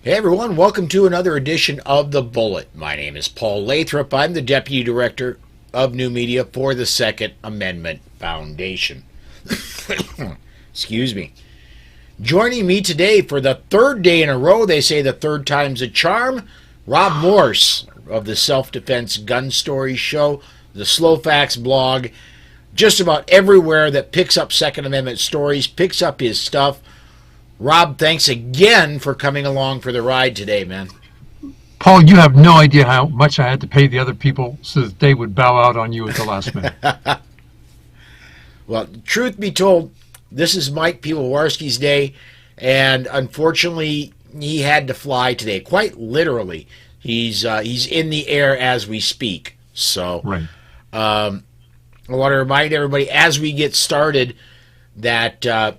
Hey everyone, welcome to another edition of The Bullet. My name is Paul Lathrop. I'm the Deputy Director of New Media for the Second Amendment Foundation. Excuse me. Joining me today for the third day in a row, they say the third time's a charm, Rob Morse of the Self-Defense Gun Stories Show, the Slow Facts blog, just about everywhere that picks up Second Amendment stories, picks up his stuff. Rob, thanks again for coming along for the ride today, man. Paul, you have no idea how much I had to pay the other people so that they would bow out on you at the last minute. Well, truth be told, this is Mike Piwowarski's day, and unfortunately, he had to fly today. Quite literally, he's in the air as we speak. So, right. I want to remind everybody as we get started that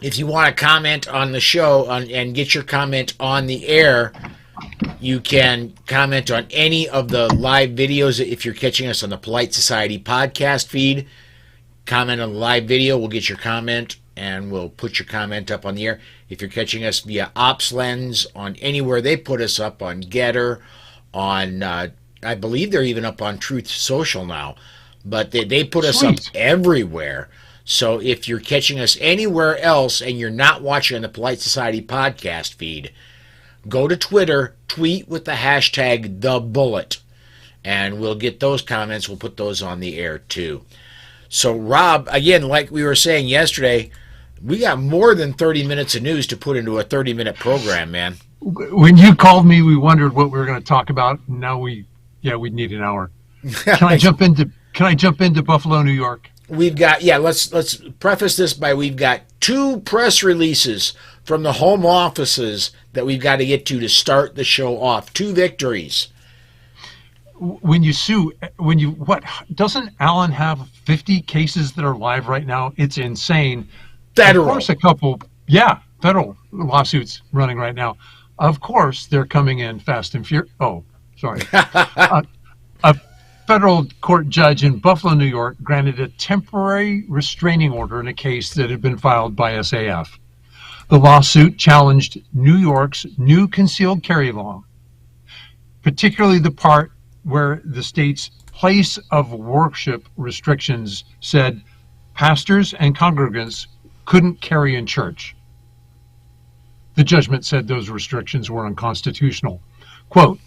if you want to comment on the show and get your comment on the air, you can comment on any of the live videos. If you're catching us on the Polite Society podcast feed, comment on the live video. We'll get your comment and we'll put your comment up on the air. If you're catching us via OpsLens on anywhere they put us up, on Getter, on I believe they're even up on Truth Social now, but they put us up everywhere. So if you're catching us anywhere else and you're not watching on the Polite Society podcast feed, go to Twitter, tweet with the hashtag #TheBullet, and we'll get those comments. We'll put those on the air too. So Rob, again, like we were saying yesterday, we got more than 30 minutes of news to put into a 30-minute program, man. When you called me, we wondered what we were going to talk about. Now we need an hour. Can I jump into Buffalo, New York? We've got, let's preface this by we've got two press releases from the home offices that we've got to get to start the show off. Two victories. Doesn't Allen have 50 cases that are live right now? It's insane. Federal. Of course, federal lawsuits running right now. Of course, they're coming in fast and furious. Oh, sorry. A federal court judge in Buffalo, New York, granted a temporary restraining order in a case that had been filed by SAF. The lawsuit challenged New York's new concealed carry law, particularly the part where the state's place of worship restrictions said pastors and congregants couldn't carry in church. The judgment said those restrictions were unconstitutional. Quote,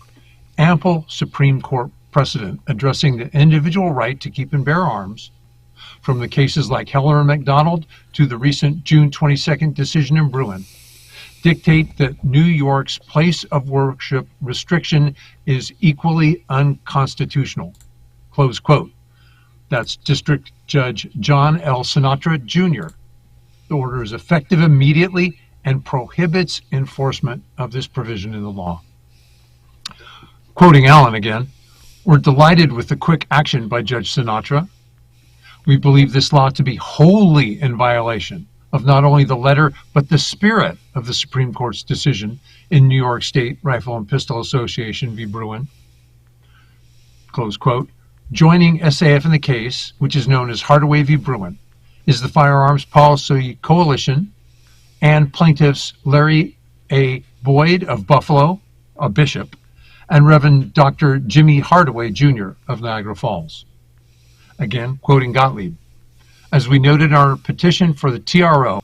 ample Supreme Court precedent addressing the individual right to keep and bear arms, from the cases like Heller and McDonald to the recent June 22nd decision in Bruin, dictate that New York's place of worship restriction is equally unconstitutional. Close quote. That's District Judge John L. Sinatra, Jr. The order is effective immediately and prohibits enforcement of this provision in the law. Quoting Allen again, we're delighted with the quick action by Judge Sinatra. We believe this law to be wholly in violation of not only the letter, but the spirit of the Supreme Court's decision in New York State Rifle and Pistol Association v. Bruin. Close quote. Joining SAF in the case, which is known as Hardaway v. Bruin, is the Firearms Policy Coalition and plaintiffs Larry A. Boyd of Buffalo, a bishop, and Reverend Dr. Jimmy Hardaway, Jr. of Niagara Falls. Again, quoting Gottlieb, as we noted in our petition for the TRO,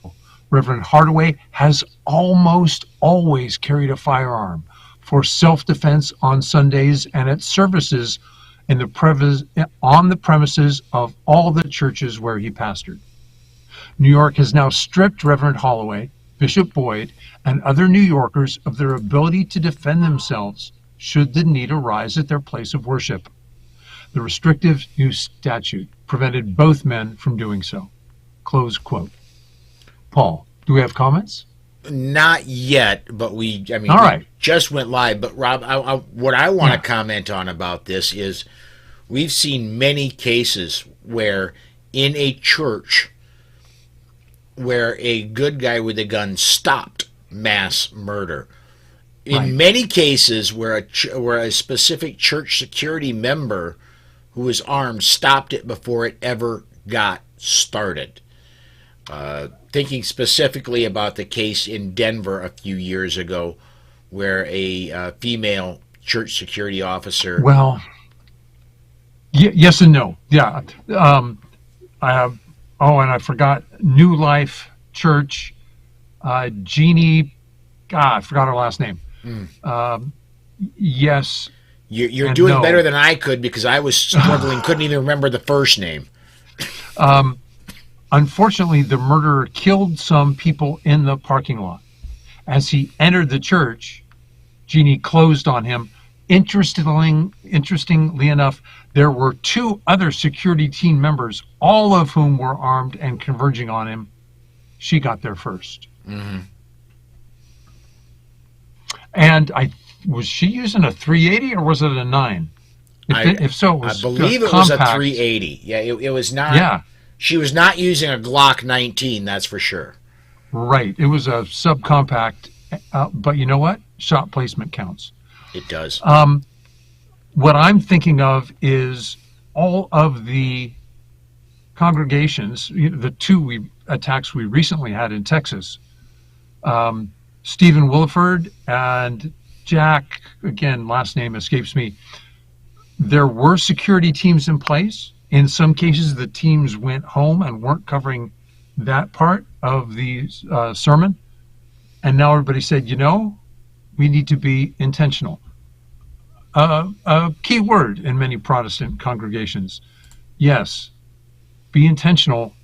Reverend Hardaway has almost always carried a firearm for self-defense on Sundays and at services on the premises of all the churches where he pastored. New York has now stripped Reverend Holloway, Bishop Boyd, and other New Yorkers of their ability to defend themselves should the need arise at their place of worship. The restrictive new statute prevented both men from doing so. Close quote. Paul, do we have comments? Not yet, but All we right. just went live. But Rob, what I want to comment on about this is we've seen many cases where in a church where a good guy with a gun stopped mass murder. In many cases where a specific church security member who was armed stopped it before it ever got started. Thinking specifically about the case in Denver a few years ago where a female church security officer. Well, yes and no. Yeah. I have. Oh, and I forgot New Life Church. Jeannie. God, I forgot her last name. Yes You're and doing better no. than I could because I was struggling, couldn't even remember the first name. Unfortunately, the murderer killed some people in the parking lot. As he entered the church, Jeannie closed on him. Interestingly enough, there were two other security team members, all of whom were armed and converging on him. She got there first. And was she using a 380 or was it a 9? If so, it I was believe it was a 380. Yeah, it was not. Yeah, She was not using a Glock 19, that's for sure. right. It was a subcompact, but you know what? Shot placement counts. It does. What I'm thinking of is all of the congregations, the two attacks we recently had in Texas, Stephen Williford and Jack, again, last name escapes me. There were security teams in place. In some cases, the teams went home and weren't covering that part of the sermon. And now everybody said, we need to be intentional. A key word in many Protestant congregations. Yes, be intentional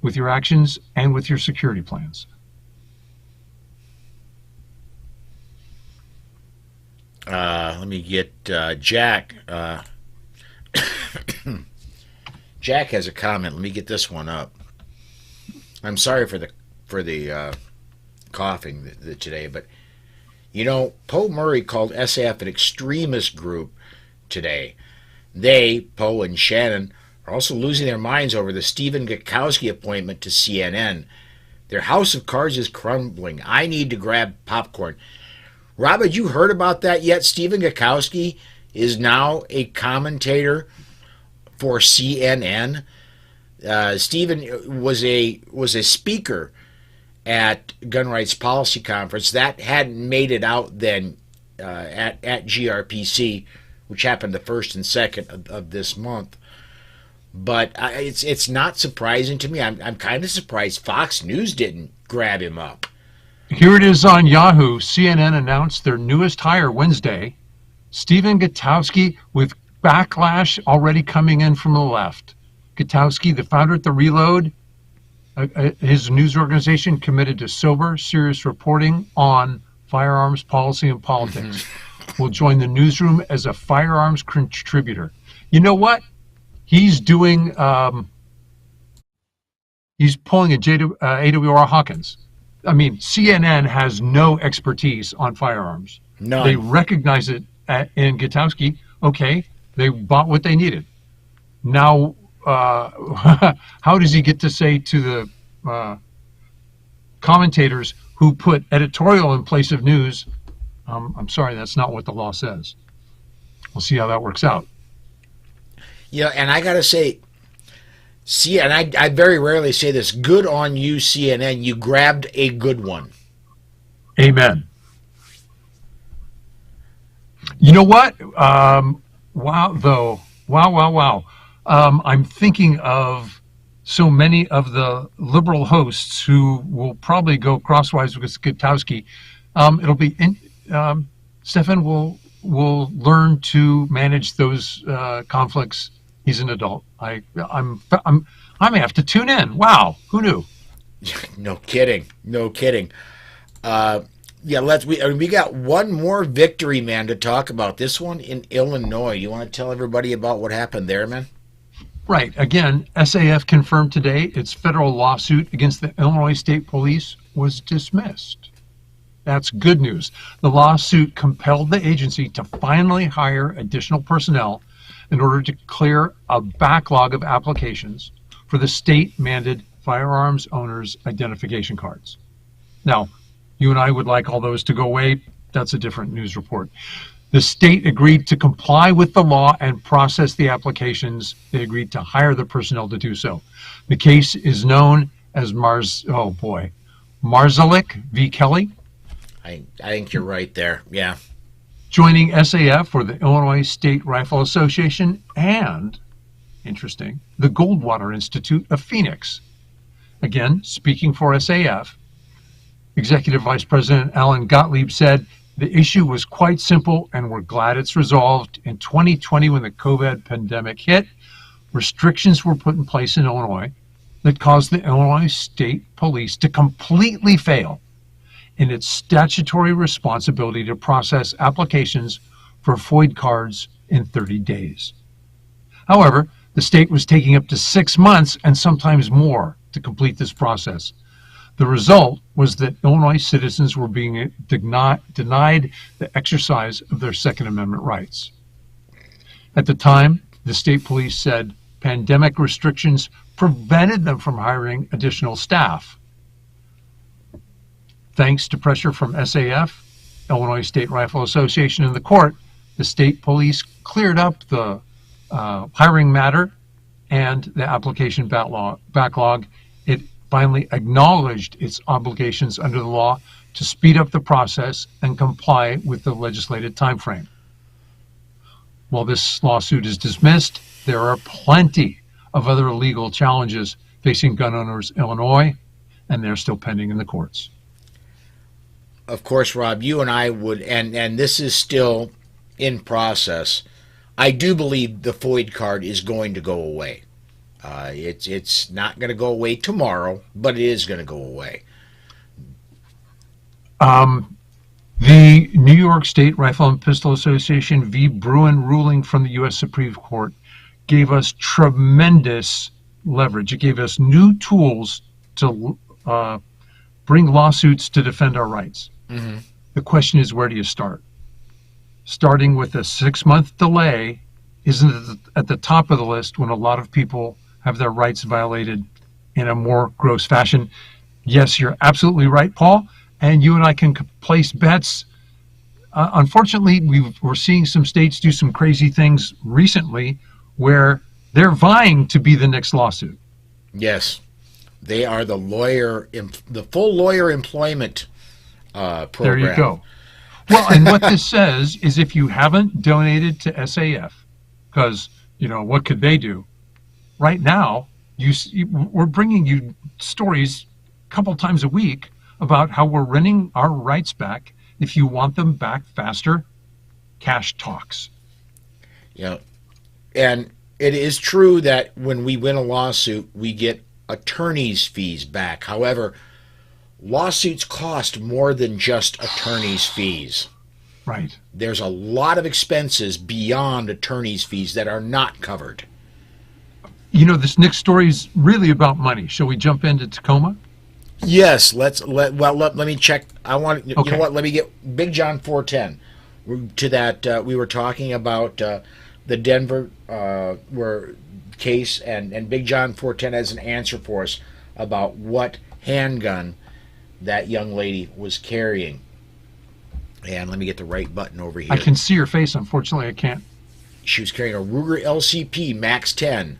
with your actions and with your security plans. Let me get Jack. Jack has a comment. Let me get this one up. I'm sorry for the coughing today, but Poe Murray called SAF an extremist group today. They, Poe and Shannon, are also losing their minds over the Stephen Gakowski appointment to CNN. Their house of cards is crumbling. I need to grab popcorn. Rob, had you heard about that yet? Stephen Gakowski is now a commentator for CNN. Stephen was a speaker at Gun Rights Policy Conference. That hadn't made it out then at GRPC, which happened the 1st and 2nd of this month. But it's not surprising to me. I'm kind of surprised Fox News didn't grab him up. Here it is on Yahoo. CNN announced their newest hire Wednesday, Stephen Gutowski, with backlash already coming in from the left. Gutowski, the founder at The Reload, his news organization committed to sober, serious reporting on firearms policy and politics, will join the newsroom as a firearms contributor. You know what? He's doing, he's pulling a AWR Hawkins. I mean, CNN has no expertise on firearms. None. They recognize it in Gutowski. Okay, they bought what they needed. Now, how does he get to say to the commentators who put editorial in place of news, I'm sorry, that's not what the law says. We'll see how that works out. Yeah, and I got to say, and I very rarely say this, good on you, CNN. You grabbed a good one. Amen. You know what? Wow, though. Wow. I'm thinking of so many of the liberal hosts who will probably go crosswise with Gutowski. It'll be Stefan will learn to manage those conflicts. He's an adult. I may have to tune in. Wow, who knew? No kidding. Yeah, we got one more victory, man, to talk about. This one in Illinois. You want to tell everybody about what happened there, man? Right. Again, SAF confirmed today its federal lawsuit against the Illinois State Police was dismissed. That's good news. The lawsuit compelled the agency to finally hire additional personnel in order to clear a backlog of applications for the state-mandated firearms owners' identification cards. Now, you and I would like all those to go away. That's a different news report. The state agreed to comply with the law and process the applications. They agreed to hire the personnel to do so. The case is known as Marzalik v. Kelly. I think you're right there. Yeah. joining SAF, or the Illinois State Rifle Association, and, interesting, the Goldwater Institute of Phoenix. Again, speaking for SAF, Executive Vice President Alan Gottlieb said, "The issue was quite simple, and we're glad it's resolved. In 2020, when the COVID pandemic hit, restrictions were put in place in Illinois that caused the Illinois State Police to completely fail in its statutory responsibility to process applications for FOID cards in 30 days. However, the state was taking up to 6 months and sometimes more to complete this process. The result was that Illinois citizens were being denied the exercise of their Second Amendment rights. At the time, the state police said pandemic restrictions prevented them from hiring additional staff. Thanks to pressure from SAF, Illinois State Rifle Association, and the court, the state police cleared up the hiring matter and the application backlog. It finally acknowledged its obligations under the law to speed up the process and comply with the legislated timeframe. While this lawsuit is dismissed, there are plenty of other legal challenges facing gun owners in Illinois, and they're still pending in the courts. Of course, Rob, you and I would, and this is still in process. I do believe the FOID card is going to go away. It's not going to go away tomorrow, but it is going to go away. The New York State Rifle and Pistol Association v. Bruin ruling from the U.S. Supreme Court gave us tremendous leverage. It gave us new tools to bring lawsuits to defend our rights. Mm-hmm. The question is, where do you start? Starting with a 6-month delay isn't at the top of the list when a lot of people have their rights violated in a more gross fashion. Yes, you're absolutely right, Paul, and you and I can place bets. Unfortunately, we're seeing some states do some crazy things recently where they're vying to be the next lawsuit. Yes, they are the full lawyer employment program. There you go. Well, and what this says is, if you haven't donated to SAF, because, what could they do? Right now, we're bringing you stories a couple times a week about how we're winning our rights back. If you want them back faster, cash talks. Yeah. And it is true that when we win a lawsuit, we get attorney's fees back. However, lawsuits cost more than just attorney's fees. Right. There's a lot of expenses beyond attorney's fees that are not covered. This next story is really about money. Shall we jump into Tacoma? Yes, let me check. Okay. You know what? Let me get Big John 410 to that. We were talking about the Denver case, and Big John 410 has an answer for us about what handgun that young lady was carrying. And let me get the right button over here. I can see your face. Unfortunately, I can't. She was carrying a Ruger LCP Max 10,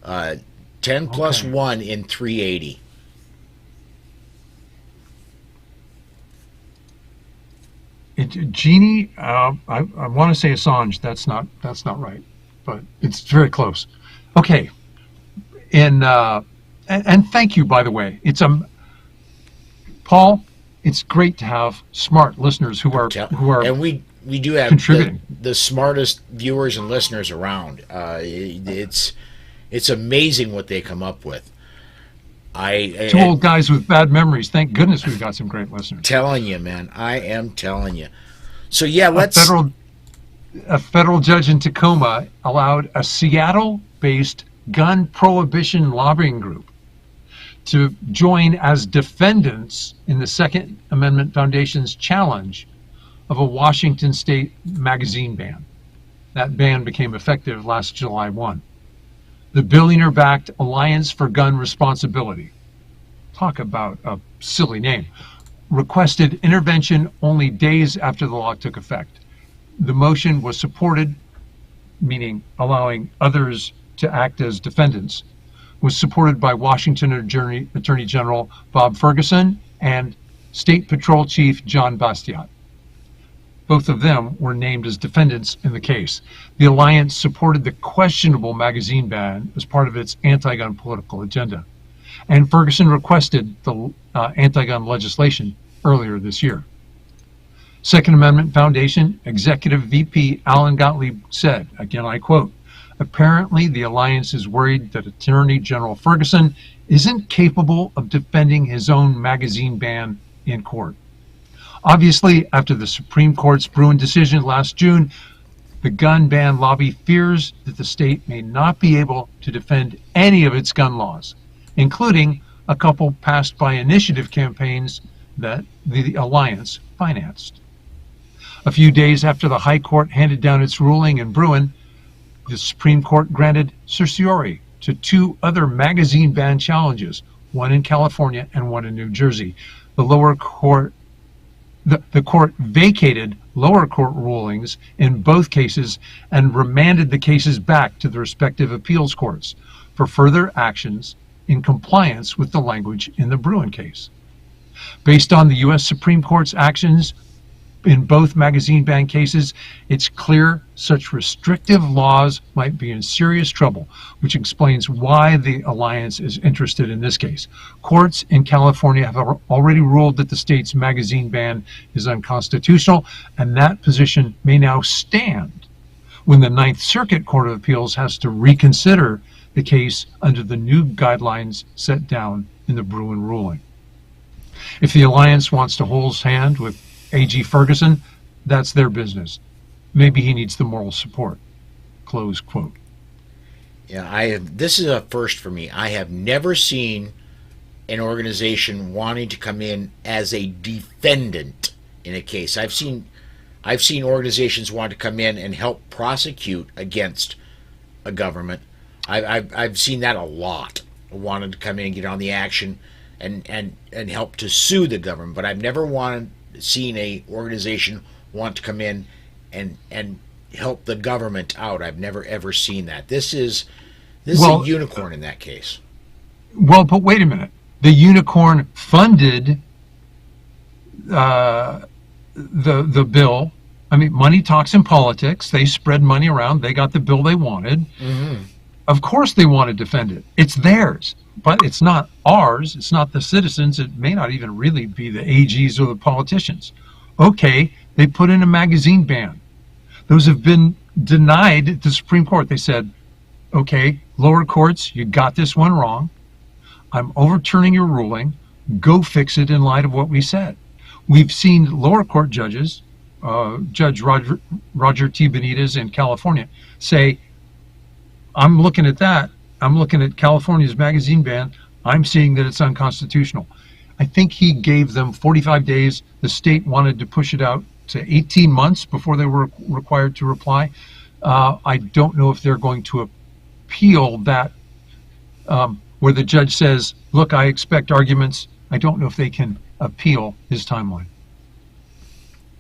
10 plus 1 in 380. Jeannie, I want to say Assange. That's not right, but it's very close. Okay, and thank you, by the way. Paul. It's great to have smart listeners who are and we do have the smartest viewers and listeners around. It's amazing what they come up with. Two old guys with bad memories. Thank goodness we've got some great listeners. Telling you, man. I am telling you. So yeah, a federal judge in Tacoma allowed a Seattle-based gun prohibition lobbying group to join as defendants in the Second Amendment Foundation's challenge of a Washington state magazine ban. That ban became effective last July 1. The billionaire-backed Alliance for Gun Responsibility, talk about a silly name, requested intervention only days after the law took effect. The motion was supported, meaning allowing others to act as defendants, was supported by Washington Attorney General Bob Ferguson and State Patrol Chief John Bastiat. Both of them were named as defendants in the case. The alliance supported the questionable magazine ban as part of its anti-gun political agenda. And Ferguson requested the anti-gun legislation earlier this year. Second Amendment Foundation Executive VP Alan Gottlieb said, again I quote, "Apparently the alliance is worried that Attorney General Ferguson isn't capable of defending his own magazine ban in court." Obviously, after the Supreme Court's Bruen decision last June, the gun ban lobby fears that the state may not be able to defend any of its gun laws, including a couple passed by initiative campaigns that the alliance financed. A few days after the High Court handed down its ruling in Bruen, the Supreme Court granted certiorari to two other magazine ban challenges, one in California and one in New Jersey. The court vacated lower court rulings in both cases and remanded the cases back to the respective appeals courts for further actions in compliance with the language in the Bruen case. Based on the U.S. Supreme Court's actions in both magazine ban cases, it's clear such restrictive laws might be in serious trouble, which explains why the alliance is interested in this case. Courts in California have already ruled that the state's magazine ban is unconstitutional, and that position may now stand when the Ninth Circuit Court of Appeals has to reconsider the case under the new guidelines set down in the Bruen ruling. If the alliance wants to hold hand with AG Ferguson, that's their business. Maybe he needs the moral support. Close quote. Yeah, this is a first for me. I have never seen an organization wanting to come in as a defendant in a case. I've seen organizations want to come in and help prosecute against a government. I've seen that a lot. Wanted to come in and get on the action and help to sue the government, but I've never seen a organization want to come in and help the government out. I've never ever seen that. This is a unicorn in that case. Well, but wait a minute. The unicorn funded the bill. I mean, money talks in politics. They spread money around. They got the bill they wanted. Mm-hmm. Of course they want to defend it. It's theirs, but it's not ours. It's not the citizens. It may not even really be the AGs or the politicians. Okay, they put in a magazine ban. Those have been denied at the Supreme Court. They said, okay, lower courts, you got this one wrong. I'm overturning your ruling. Go fix it in light of what we said. We've seen lower court judges, Judge Roger T. Benitez in California, say, I'm looking at that. I'm looking at California's magazine ban. I'm seeing that it's unconstitutional. I think he gave them 45 days. The state wanted to push it out to 18 months before they were required to reply. I don't know if they're going to appeal that, where the judge says, look, I expect arguments. I don't know if they can appeal his timeline.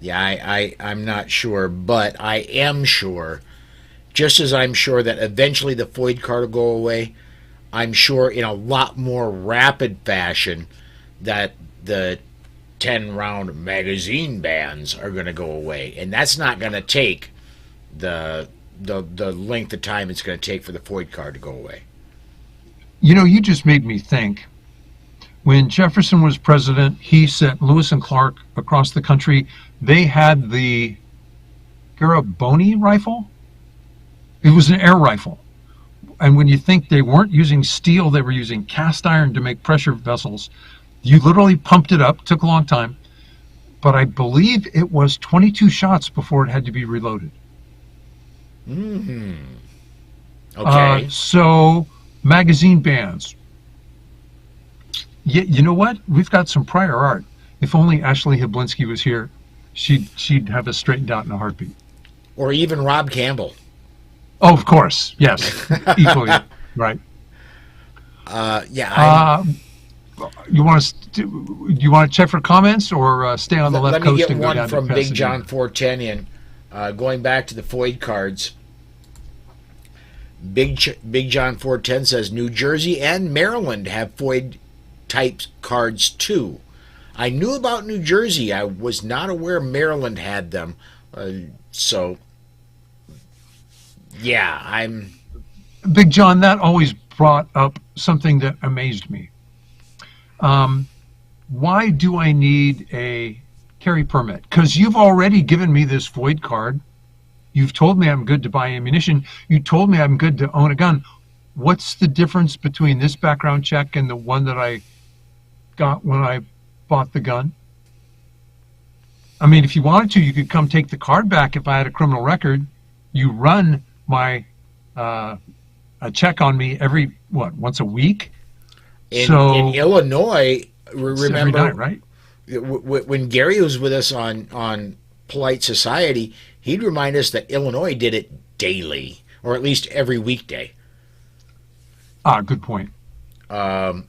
Yeah, I'm not sure, but I am sure, just as I'm sure that eventually the FOID card will go away, I'm sure in a lot more rapid fashion that the 10-round magazine bans are going to go away. And that's not going to take the length of time it's going to take for the FOID card to go away. You know, you just made me think. When Jefferson was president, he sent Lewis and Clark across the country. They had the Garaboni rifle. It was an air rifle. And when you think they weren't using steel, they were using cast iron to make pressure vessels. You literally pumped it up, took a long time, but I believe it was 22 shots before it had to be reloaded. Mm-hmm. Okay. So magazine bans. You know what? We've got some prior art. If only Ashley Hablinski was here, she'd have us straightened out in a heartbeat. Or even Rob Campbell. Oh, of course. Yes. Equally. Right. You want to check for comments or stay on the left coast and go down to Pasadena? Let me get one from Big John 410 in. Going back to the FOID cards. Big John 410 says New Jersey and Maryland have FOID type cards too. I knew about New Jersey. I was not aware Maryland had them. So, yeah, I'm. Big John, that always brought up something that amazed me. Why do I need a carry permit? Because you've already given me this void card. You've told me I'm good to buy ammunition. You told me I'm good to own a gun. What's the difference between this background check and the one that I got when I bought the gun? I mean, if you wanted to, you could come take the card back if I had a criminal record. You run my a check on me every, once a week? In Illinois, Every remember, night, right? when Gary was with us on Polite Society, he'd remind us that Illinois did it daily, or at least every weekday. Good point. And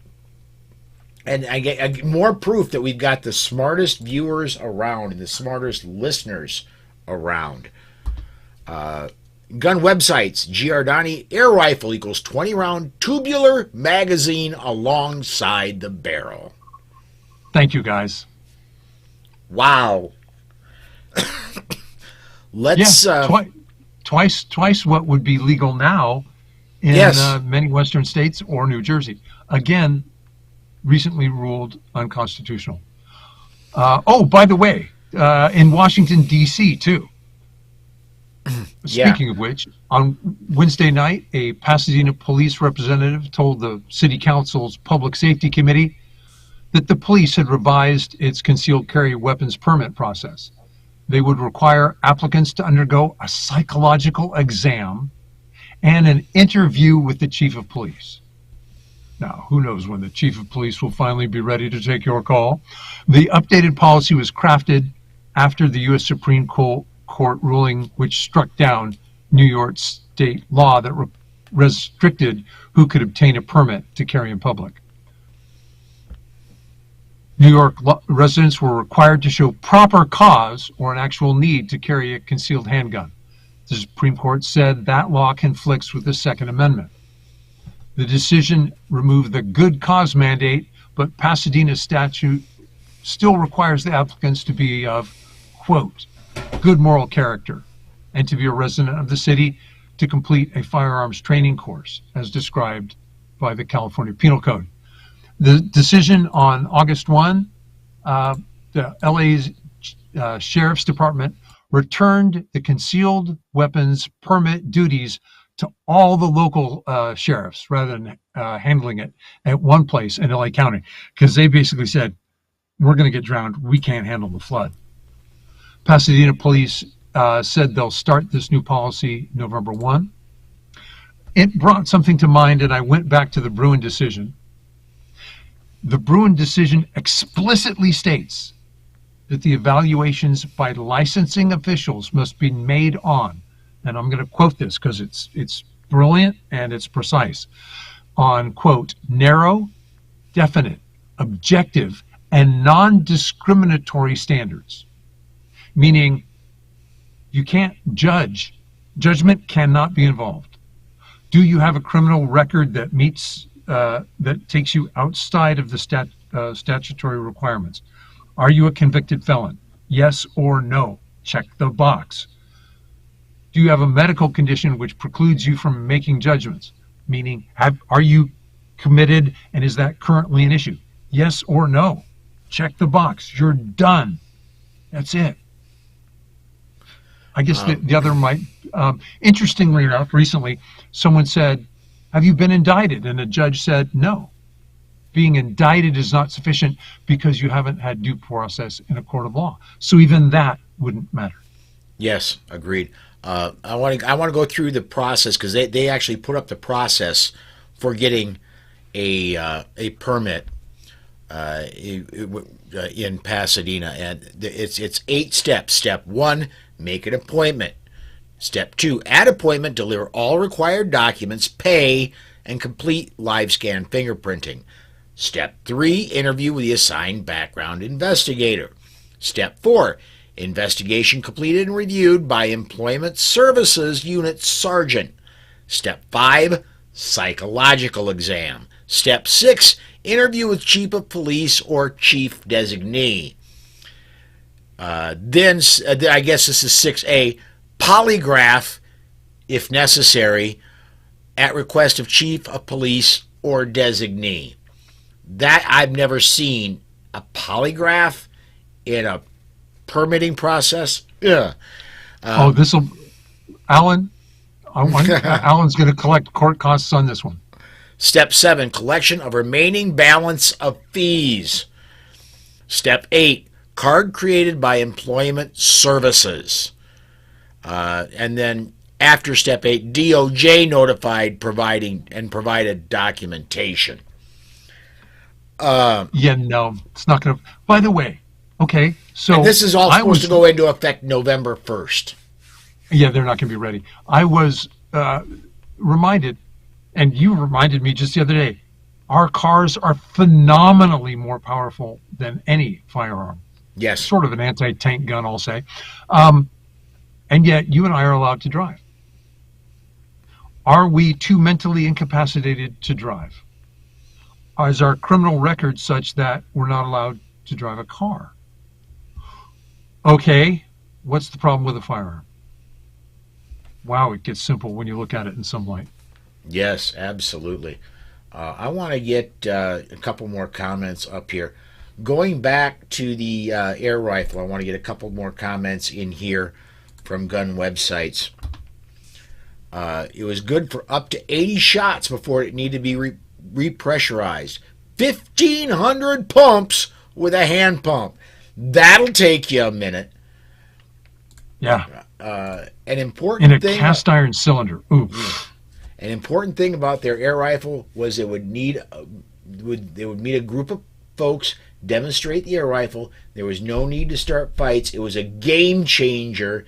I get more proof that we've got the smartest viewers around and the smartest listeners around. Gun websites: Giordani air rifle equals 20 round tubular magazine alongside the barrel. Thank you, guys. Wow. Let's twice what would be legal now in many Western states or New Jersey. Again, recently ruled unconstitutional. By the way, in Washington, D.C., too. Speaking of which, on Wednesday night, a Pasadena police representative told the city council's public safety committee that the police had revised its concealed carry weapons permit process. They would require applicants to undergo a psychological exam and an interview with the chief of police. Now, who knows when the chief of police will finally be ready to take your call? The updated policy was crafted after the U.S. Supreme Court ruling which struck down New York state law that restricted who could obtain a permit to carry in public. New York residents were required to show proper cause or an actual need to carry a concealed handgun. The Supreme Court said that law conflicts with the Second Amendment. The decision removed the good cause mandate, but Pasadena's statute still requires the applicants to be of, quote, good moral character and to be a resident of the city, to complete a firearms training course as described by the California Penal Code. The decision on August 1, the LA's Sheriff's Department returned the concealed weapons permit duties to all the local sheriffs rather than handling it at one place in LA County, because they basically said, we're going to get drowned. We can't handle the flood. Pasadena police said they'll start this new policy November 1. It brought something to mind, and I went back to the Bruin decision. The Bruin decision explicitly states that the evaluations by licensing officials must be made on, and I'm going to quote this because it's brilliant and it's precise, on, quote, narrow, definite, objective, and non-discriminatory standards. Meaning you can't judge. Judgment cannot be involved. Do you have a criminal record that meets, that takes you outside of the statutory requirements? Are you a convicted felon? Yes or no? Check the box. Do you have a medical condition which precludes you from making judgments? Meaning, are you committed, and is that currently an issue? Yes or no? Check the box. You're done. That's it. I guess the other might, interestingly enough, recently, someone said, have you been indicted? And the judge said, no. Being indicted is not sufficient because you haven't had due process in a court of law. So even that wouldn't matter. Yes, agreed. I want to go through the process because they actually put up the process for getting a permit in Pasadena, and it's 8 steps. Step 1, make an appointment. Step 2, at appointment, deliver all required documents, pay, and complete live scan fingerprinting. Step 3, interview with the assigned background investigator. Step 4, investigation completed and reviewed by Employment Services Unit Sergeant. Step 5, psychological exam. Step 6, interview with chief of police or chief designee. Then, I guess this is 6A, polygraph, if necessary, at request of chief of police or designee. That I've never seen, a polygraph in a permitting process. Yeah. This will, Alan. Alan's going to collect court costs on this one. Step 7, collection of remaining balance of fees. Step 8, card created by employment services. And then after step 8, DOJ notified provided documentation. No, it's not going to. By the way, okay, so and this is all supposed to go into effect November 1st. Yeah, they're not going to be ready. I was reminded, and you reminded me just the other day, our cars are phenomenally more powerful than any firearm. Yes. Sort of an anti-tank gun, I'll say. And yet, you and I are allowed to drive. Are we too mentally incapacitated to drive? Is our criminal record such that we're not allowed to drive a car? Okay, what's the problem with a firearm? Wow, it gets simple when you look at it in some light. Yes, absolutely. I want to get a couple more comments up here. Going back to the air rifle, I want to get a couple more comments in here from gun websites. It was good for up to 80 shots before it needed to be repressurized. 1,500 pumps with a hand pump. That'll take you a minute. Yeah. An important thing, in a cast iron cylinder. Ooh. An important thing about their air rifle was they would meet a group of folks, demonstrate the air rifle. There was no need to start fights. It was a game changer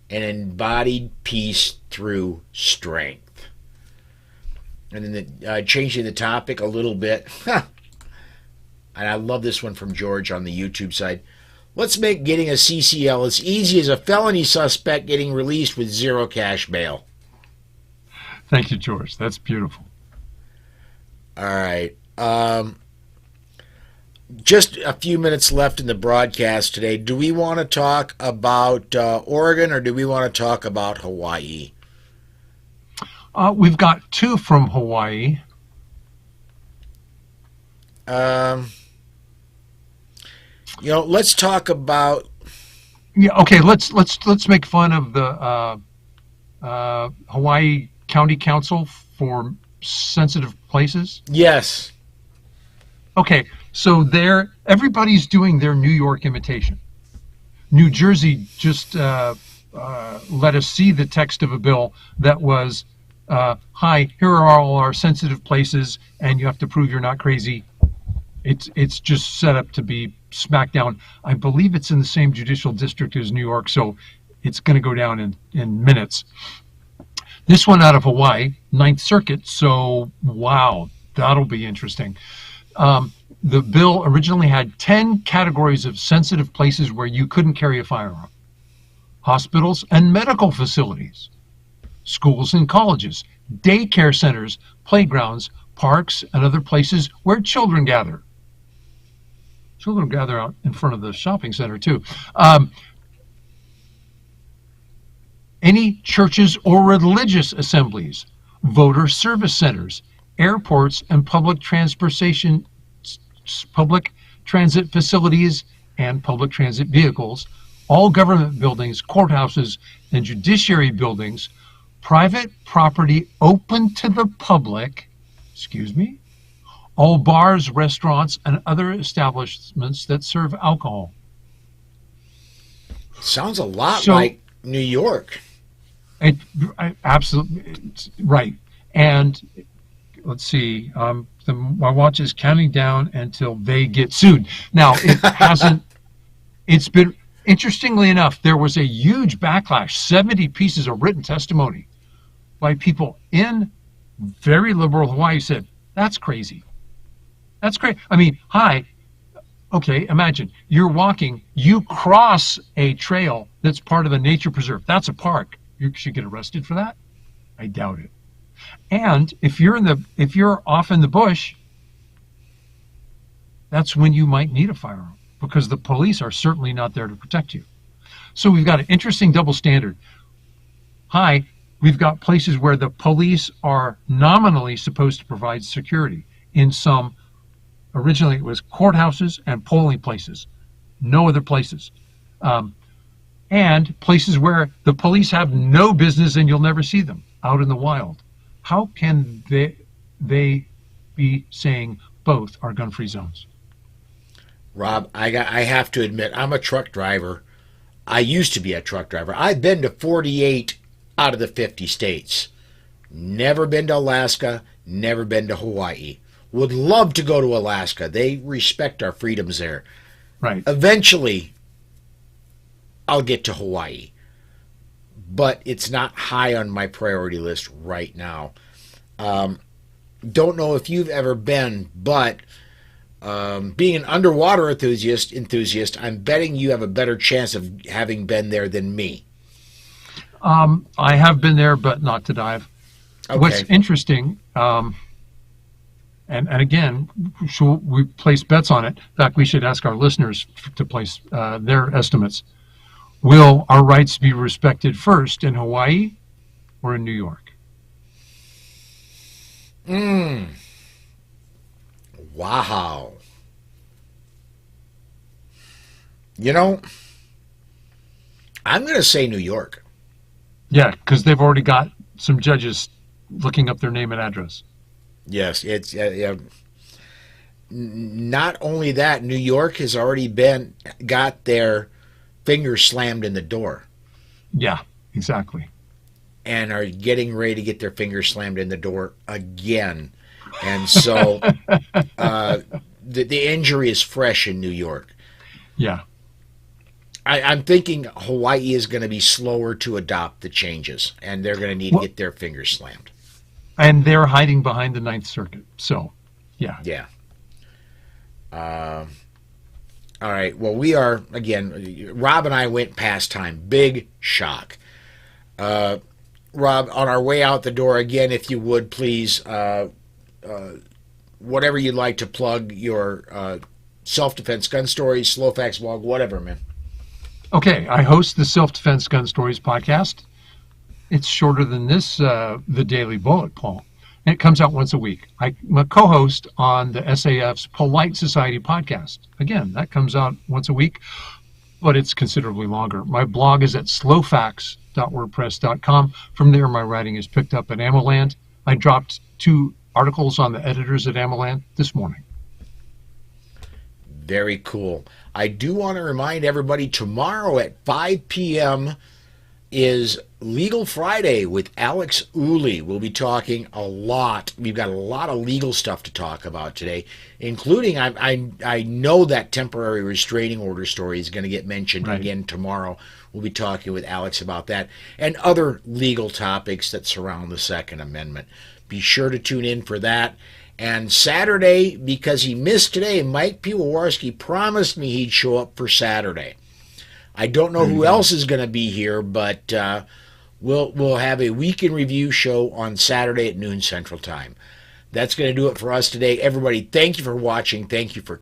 and embodied peace through strength. And then changing the topic a little bit, and I love this one from George on the YouTube side. Let's make getting a CCL as easy as a felony suspect getting released with zero cash bail. Thank you, George. That's beautiful. All right. Just a few minutes left in the broadcast today. Do we want to talk about Oregon or do we want to talk about Hawaii? We've got two from Hawaii. Let's talk about. Yeah. Okay. Let's make fun of the Hawaii County Council for sensitive places. Yes. Okay. So everybody's doing their New York imitation. New Jersey just let us see the text of a bill that was, "Hi, here are all our sensitive places, and you have to prove you're not crazy." It's just set up to be smacked down. I believe it's in the same judicial district as New York, so it's going to go down in minutes. This one out of Hawaii, Ninth Circuit, so wow, that'll be interesting. The bill originally had 10 categories of sensitive places where you couldn't carry a firearm. Hospitals and medical facilities, schools and colleges, daycare centers, playgrounds, parks, and other places where children gather. Children gather out in front of the shopping center, too. Any churches or religious assemblies, voter service centers, airports, and public transit facilities and public transit vehicles, all government buildings, courthouses, and judiciary buildings, private property open to the public, all bars, restaurants, and other establishments that serve alcohol. Sounds a lot like New York. Absolutely, right. And let's see, my watch is counting down until they get sued. Now, it hasn't, it's been, interestingly enough, there was a huge backlash, 70 pieces of written testimony by people in very liberal Hawaii said, that's crazy. That's crazy. I mean, okay, imagine you're walking, you cross a trail that's part of a nature preserve. That's a park. You should get arrested for that? I doubt it. And if you're off in the bush, that's when you might need a firearm because the police are certainly not there to protect you. So we've got an interesting double standard. Hi, we've got places where the police are nominally supposed to provide security. In some, originally it was courthouses and polling places, no other places. And places where the police have no business and you'll never see them out in the wild. How can they be saying both are gun-free zones? Rob, I have to admit, I'm a truck driver. I used to be a truck driver. I've been to 48 out of the 50 states. Never been to Alaska, never been to Hawaii. Would love to go to Alaska. They respect our freedoms there. Right. Eventually, I'll get to Hawaii. But it's not high on my priority list right now. Don't know if you've ever been, but being an underwater enthusiast, I'm betting you have a better chance of having been there than me. I have been there, but not to dive. Okay. What's interesting, and again, we place bets on it. In fact, we should ask our listeners to place their estimates. Will our rights be respected first in Hawaii or in New York? Wow. You know, I'm going to say New York. Yeah, because they've already got some judges looking up their name and address. Yes, it's not only that, New York has already got their fingers slammed in the door. Yeah, exactly. And are getting ready to get their fingers slammed in the door again. And so the injury is fresh in New York. Yeah. I'm thinking Hawaii is going to be slower to adopt the changes, and they're going to need to get their fingers slammed. And they're hiding behind the Ninth Circuit. So, yeah. Yeah. All right. Well, we are, again, Rob and I went past time. Big shock. Rob, on our way out the door, again, if you would, please, whatever you'd like to plug, your self-defense gun stories, slow facts blog, whatever, man. Okay, I host the Self-Defense Gun Stories podcast. It's shorter than this, the Daily Bullet, Paul. And it comes out once a week. I'm a co-host on the SAF's Polite Society podcast. Again, that comes out once a week, but it's considerably longer. My blog is at slowfacts.wordpress.com. From there, my writing is picked up at AmmoLand. I dropped 2 articles on the editors at AmmoLand this morning. Very cool. I do want to remind everybody tomorrow at 5 p.m. is Legal Friday with Alex Uli. We'll be talking a lot. We've got a lot of legal stuff to talk about today, including I know that temporary restraining order story is going to get mentioned again tomorrow. We'll be talking with Alex about that and other legal topics that surround the Second Amendment. Be sure to tune in for that. And Saturday, because he missed today, Mike Piwowarski promised me he'd show up for Saturday. I don't know who else is going to be here, but we'll have a Week in Review show on Saturday at noon Central Time. That's going to do it for us today. Everybody, thank you for watching. Thank you for